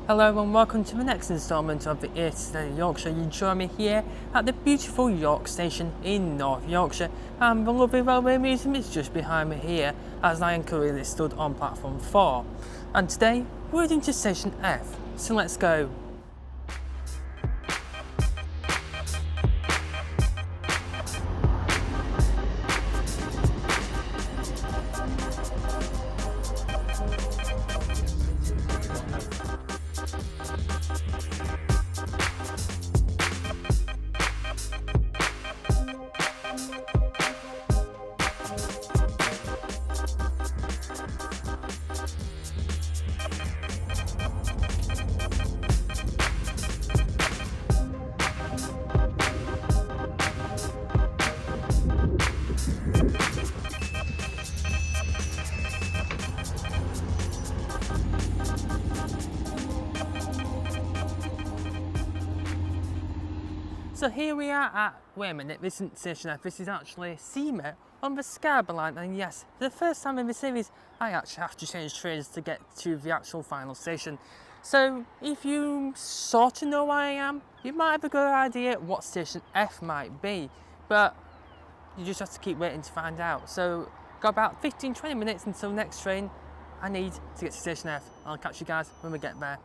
Hello and welcome to the next instalment of the Z of Yorkshire. You join me here at the beautiful York station in North Yorkshire, and the lovely railway museum is just behind me here as I am currently stood on platform 4. And today we're heading to station F, so let's go. So here we are at, wait a minute, this isn't station F, this is actually Seamer on the Scarborough line, and yes, for the first time in the series I actually have to change trains to get to the actual final station. So if you sort of know where I am, you might have a good idea what station F might be, but you just have to keep waiting to find out. So got about 15-20 minutes until next train I need to get to station F. I'll catch you guys when we get there.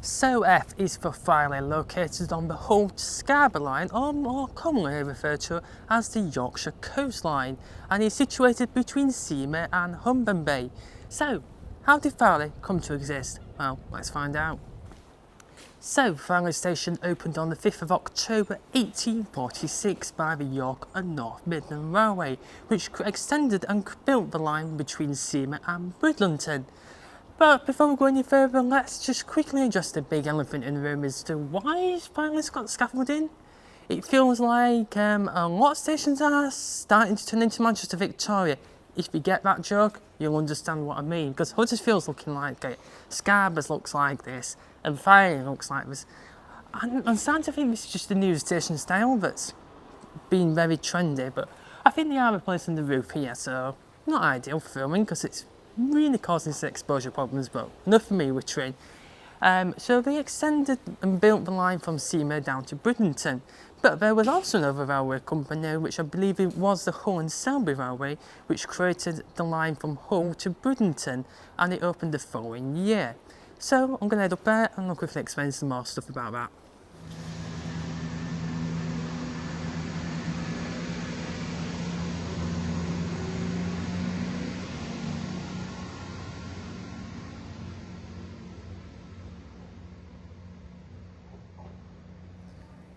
So F is for Filey, located on the Hull to Scarborough line, or more commonly referred to as the Yorkshire coastline, and is situated between Seamer and Humber Bay. So, how did Filey come to exist? Well, let's find out. So, Filey Station opened on the 5th of October 1846 by the York and North Midland Railway, which extended and built the line between Seamer and Bridlington. But before we go any further, let's just quickly address the big elephant in the room as to why Filey's got scaffolding. It feels like a lot of stations are starting to turn into Manchester Victoria. If you get that joke, you'll understand what I mean, because Huddersfield's looking like it, Scarborough's looks like this, and Filey looks like this. And I'm starting to think this is just the new station style that's been very trendy, but I think they are replacing the roof here, so not ideal for filming because it's really causing some exposure problems, but enough for me with train. So they extended and built the line from Seamer down to Bridlington, but there was also another railway company, which I believe it was the Hull and Selby Railway, which created the line from Hull to Bridlington, and it opened the following year. So I'm going to head up there and I'll quickly explain some more stuff about that.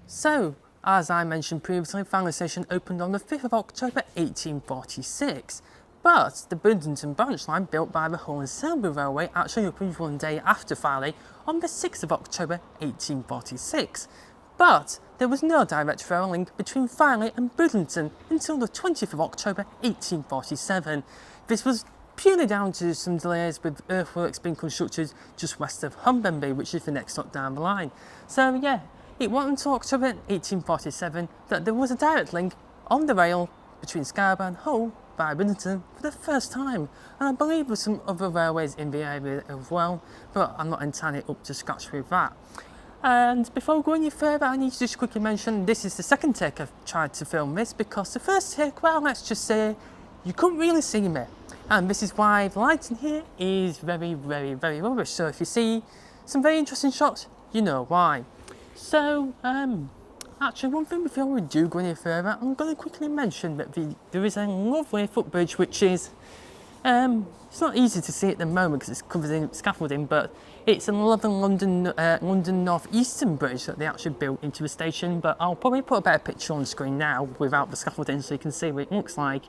So, as I mentioned previously, Filey Station opened on the 5th of October 1846, but the Bridlington branch line built by the Hull and Selby Railway actually opened one day after Filey on the 6th of October 1846. But there was no direct rail link between Filey and Bridlington until the 20th of October 1847. This was purely down to some delays with earthworks being constructed just west of Humber Bay, which is the next stop down the line. So yeah, it wasn't until October 1847 that there was a direct link on the rail between Scarborough and Hull via Bridlington for the first time, and I believe there's some other railways in the area as well, but I'm not entirely up to scratch with that. And before we go any further, I need to just quickly mention this is the second take I've tried to film this, because the first take, well, let's just say you couldn't really see me, and this is why the lighting here is very rubbish. So if you see some very interesting shots, you know why. So, actually one thing before we do go any further, I'm going to quickly mention that there is a lovely footbridge which is It's not easy to see at the moment because it's covered in scaffolding, but it's an 11 London North Eastern bridge that they actually built into a station. But I'll probably put a better picture on the screen now without the scaffolding so you can see what it looks like.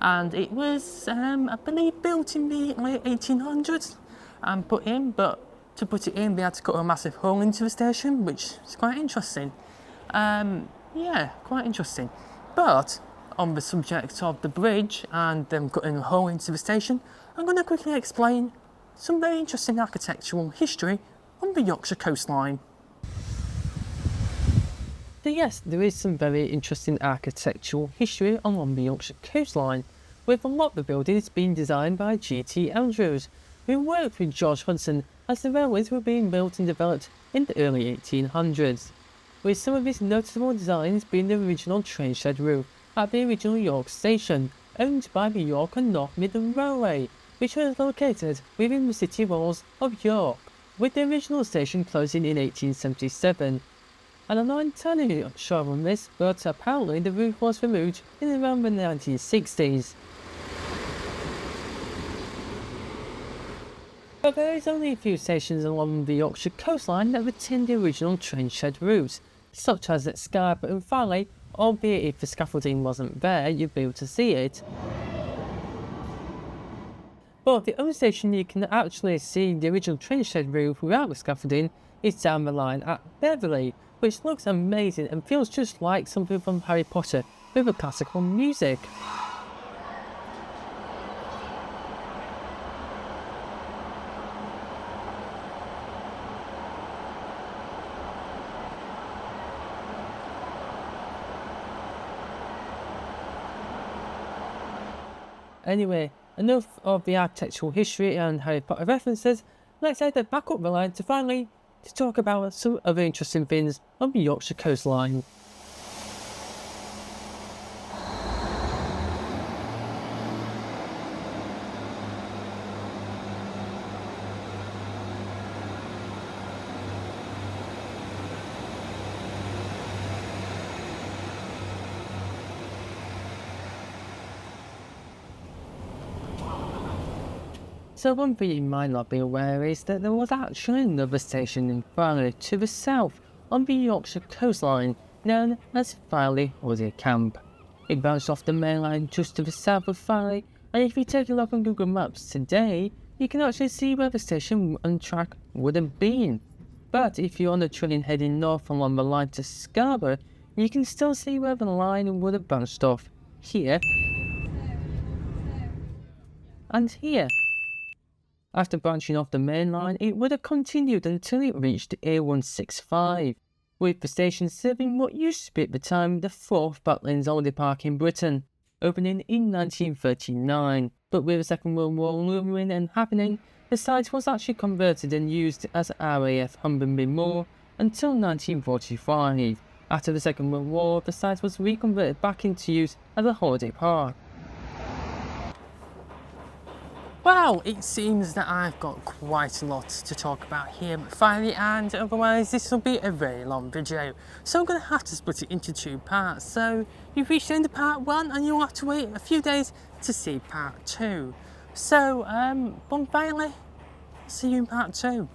And it was, I believe, built in the late 1800s and put in, but to put it in, they had to cut a massive hole into the station, which is quite interesting. Yeah, quite interesting. But on the subject of the bridge and them cutting a hole into the station, I'm going to quickly explain some very interesting architectural history on the Yorkshire coastline. So yes, there is some very interesting architectural history along the Yorkshire coastline, with a lot of the buildings being designed by G.T. Andrews, who worked with George Hudson as the railways were being built and developed in the early 1800s, with some of his notable designs being the original train shed roof at the original York station, owned by the York and North Midland Railway, which was located within the city walls of York, with the original station closing in 1877. And I'm not entirely sure on this, but apparently the roof was removed in around the 1960s. But there is only a few stations along the Yorkshire coastline that retain the original train shed route, such as at Scarborough and Farley, albeit if the scaffolding wasn't there, you'd be able to see it. But the only station you can actually see the original train shed roof without the scaffolding is down the line at Beverley, which looks amazing and feels just like something from Harry Potter with the classical music. Anyway, enough of the architectural history and Harry Potter references, let's head back up the line to talk about some other interesting things on the Yorkshire coastline. So one thing you might not be aware is that there was actually another station in Farley to the south on the Yorkshire coastline, known as Farley Holiday Camp. It branched off the main line just to the south of Farley, and if you take a look on Google Maps today, you can actually see where the station and track would have been. But if you're on the train heading north along the line to Scarborough, you can still see where the line would have branched off, here and here. After branching off the main line, it would have continued until it reached A165, with the station serving what used to be at the time the 4th Butlins holiday park in Britain, opening in 1939. But with the Second World War looming and happening, the site was actually converted and used as RAF Humberby Moor until 1945. After the Second World War, the site was reconverted back into use as a holiday park. Well, it seems that I've got quite a lot to talk about here, but finally, and otherwise this will be a very long video. So I'm going to have to split it into 2 parts. So you've reached the end of part 1 and you'll have to wait a few days to see part 2. So, finally, see you in part 2.